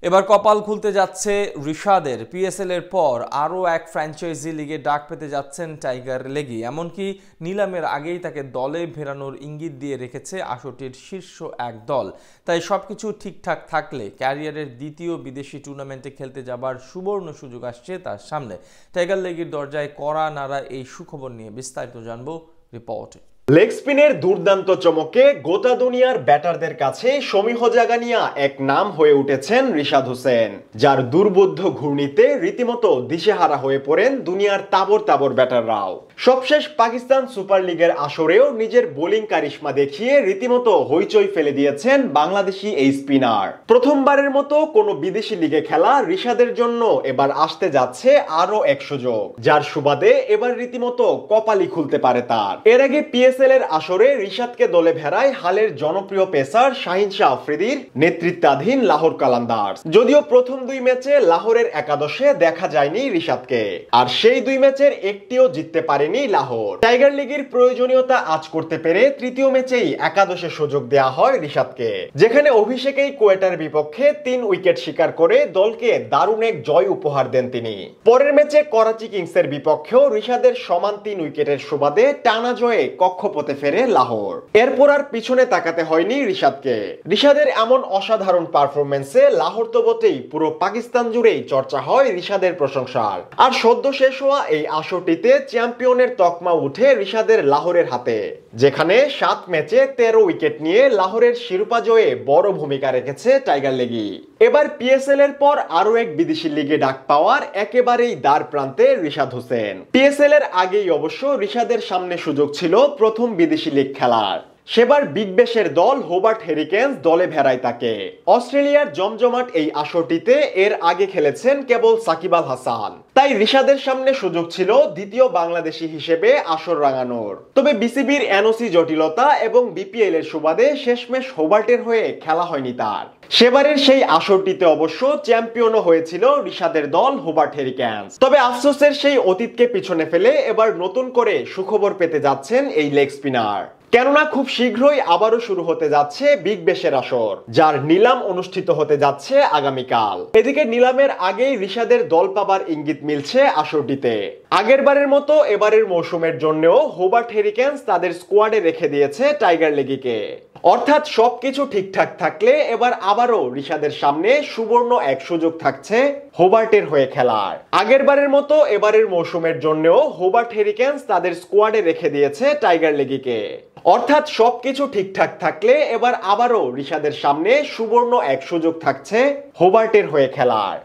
এবার কপাল খুলতে যাচ্ছে রিশাদের। পিএসএল এর পর আরও এক ফ্র্যাঞ্চাইজি লিগে ডাক পেতে যাচ্ছেন টাইগার লেগি। এমনকি নিলামের আগেই তাকে দলে ফেরানোর ইঙ্গিত দিয়ে রেখেছে আসরটির শীর্ষ এক দল। তাই সবকিছু ঠিকঠাক থাকলে ক্যারিয়ারের দ্বিতীয় বিদেশি টুর্নামেন্টে খেলতে যাবার সুবর্ণ সুযোগ আসছে তার সামনে। টাইগার লেগির দরজায় কড়া নাড়া এই সুখবর নিয়ে বিস্তারিত জানবো রিপোর্টে। লেগ স্পিনের দুর্দান্ত চমকে গোটা দুনিয়ার ব্যাটারদের কাছে সমীহ জাগানিয়া এক নাম হয়ে উঠেছেন রিশাদ হোসেন, যার দুর্বোধ্য ঘূর্ণিতে রীতিমতো দিশেহারা হয়ে পড়েন দুনিয়ার তাবর তাবর ব্যাটাররাও। সবশেষ পাকিস্তান সুপার লিগের আসরেও নিজের বোলিং কারিশমা দেখিয়ে রীতিমতো হইচই ফেলে দিয়েছেন বাংলাদেশি এই স্পিনার। প্রথমবারের মতো কোনো বিদেশি লিগে খেলা রিশাদের জন্য এবার আসতে যাচ্ছে আরো এক সুযোগ, যার সুবাদে এবার রীতিমতো কপালই খুলতে পারে তার। এর আগে পিএসএল এর আসরে রিশাদকে দলে ভেড়ায় হালের জনপ্রিয় পেসার শাহিন শাহ আফ্রিদির নেতৃত্বাধীন লাহোর কালান্দার্স। যদিও প্রথম দুই ম্যাচে লাহোরের একাদশে দেখা যায়নি রিশাদকে, আর সেই দুই ম্যাচের একটিও জিততে পারেনি লাহোর। টাইগার লিগের প্রয়োজনীয়তা আজ করতে পেরে তৃতীয় ম্যাচেই একাদশে সুযোগ দেয়া হয় রিশাদকে, যেখানে অভিষেকেই কোয়েটার বিপক্ষে 3 উইকেট শিকার করে দলকে দারুণ এক জয় উপহার দেন তিনি। পরের ম্যাচে করাচি কিংসের বিপক্ষেও রিশাদের সমান 3 উইকেটের সুবাদে টানা জয়ে কক্ষপথে ফেরে লাহোর। এরপর আর পিছনে তাকাতে হয়নি রিশাদকে। রিশাদের এমন অসাধারণ পারফরমেন্সে লাহোর তো বটেই, পুরো পাকিস্তান জুড়েই চর্চা হয় রিশাদের প্রশংসার। আর সদ্য শেষ হওয়া এই আসরটিতে চ্যাম্পিয়নের তকমা উঠে রিশাদের লাহোরের হাতে, যেখানে 7 ম্যাচে 13 উইকেট নিয়ে লাহোরের শিরোপা জয়ে বড় ভূমিকা রেখেছে টাইগার লেগি। এবার পিএসএল এর পর আরো এক বিদেশি লিগে ডাক পাওয়ার একেবারেই দ্বার প্রান্তে রিশাদ হোসেন। পিএসএল এর আগেই অবশ্য রিশাদের সামনে সুযোগ ছিল প্রথম বিদেশি লিগ খেলার। সেবার বিগ ব্যাশের দল হোবার্ট হেরিকেন্স দলে ভেড়ায় তাকে। অস্ট্রেলিয়ার জমজমাট এই আসরটিতে এর আগে খেলেছেন কেবল সাকিব আল হাসান, তাই রিশাদের সামনে সুযোগ ছিল দ্বিতীয় বাংলাদেশি হিসেবে আসর রাঙানোর। তবে বিসিবির এনওসি জটিলতা এবং বিপিএল এর সুবাদে শেষমেশ হোবার্টের হয়ে খেলা হয়নি তার। সেবারের সেই আসরটিতে অবশ্য চ্যাম্পিয়নও হয়েছিল রিশাদের দল হোবার্ট হেরিকেন্স। তবে আফসোসের সেই অতীতকে পিছনে ফেলে এবার নতুন করে সুখবর পেতে যাচ্ছেন এই লেগ স্পিনার, কেননা খুব শীঘ্রই আবারও শুরু হতে যাচ্ছে বিগ ব্যাশের আসর, যার নিলাম অনুষ্ঠিত হতে যাচ্ছে আগামীকাল। এদিকে নিলামের আগেই রিশাদের দল পাবার ইঙ্গিত মিলছে আসরটিতে। আগেরবারের মতো এবারের মৌসুমের জন্যও হোবার্ট হেরিকেন্স তাদের স্কোয়াডে রেখে দিয়েছে টাইগার লেগিকে। অর্থাৎ সবকিছু ঠিকঠাক থাকলে এবার আবারও রিশাদের সামনে সুবর্ণ এক সুযোগ থাকছে হোবার্টের হয়ে খেলার। আগেরবারের মতো এবারের মৌসুমের জন্যও হোবার্ট হেরিকেন্স তাদের স্কোয়াডে রেখে দিয়েছে টাইগার লেগিকে। অর্থাৎ সবকিছু ঠিকঠাক থাকলে এবার আবারও রিশাদের সামনে সুবর্ণ এক সুযোগ থাকছে হোবার্টের হয়ে খেলার।